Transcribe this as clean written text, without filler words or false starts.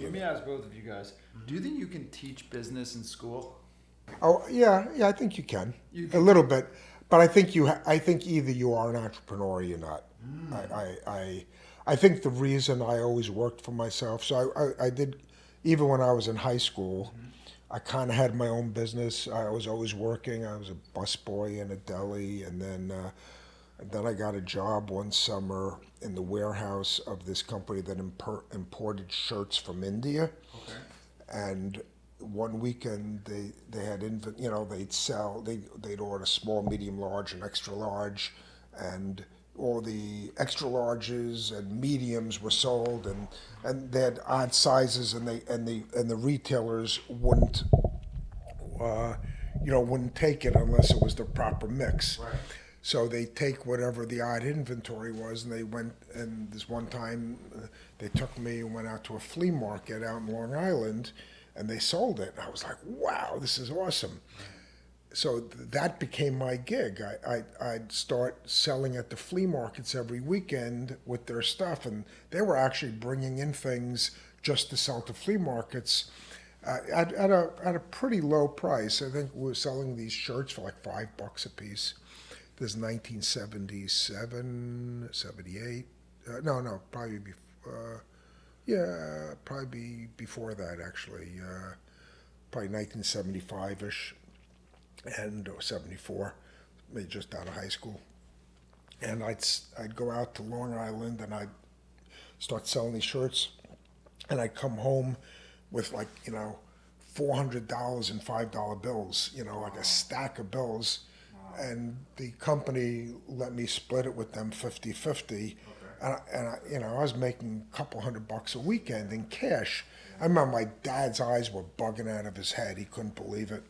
Let me ask both of you guys, do you think you can teach business in school? Oh, yeah, I think you can. You A can. little bit. But I think either you are an entrepreneur or you're not. I think the reason I always worked for myself, so I did, even when I was in high school, I kind of had my own business. I was always working. I was a busboy in a deli, and then I got a job one summer in the warehouse of this company that imported shirts from India. Okay. And one weekend they had they'd order small, medium, large, and extra large, and all the extra larges and mediums were sold, and they had odd sizes, and the retailers uh, wouldn't take it unless it was the proper mix. Right. So they take whatever the odd inventory was, and they went. And this one time, they took me and went out to a flea market out in Long Island, and they sold it. And I was like, "Wow, this is awesome!" So that became my gig. I'd start selling at the flea markets every weekend with their stuff, and they were actually bringing in things just to sell to flea markets at a pretty low price. I think we were selling these shirts for like $5 a piece. This is 1977, 78. No, probably probably before that actually. Probably 1975-ish and or 74, maybe just out of high school. And I'd go out to Long Island and I'd start selling these shirts, and I'd come home with like $400 in $5 bills, like a stack of bills, and the company let me split it with them 50-50. I was making a couple $100 a weekend in cash. I remember my dad's eyes were bugging out of his head. He couldn't believe it.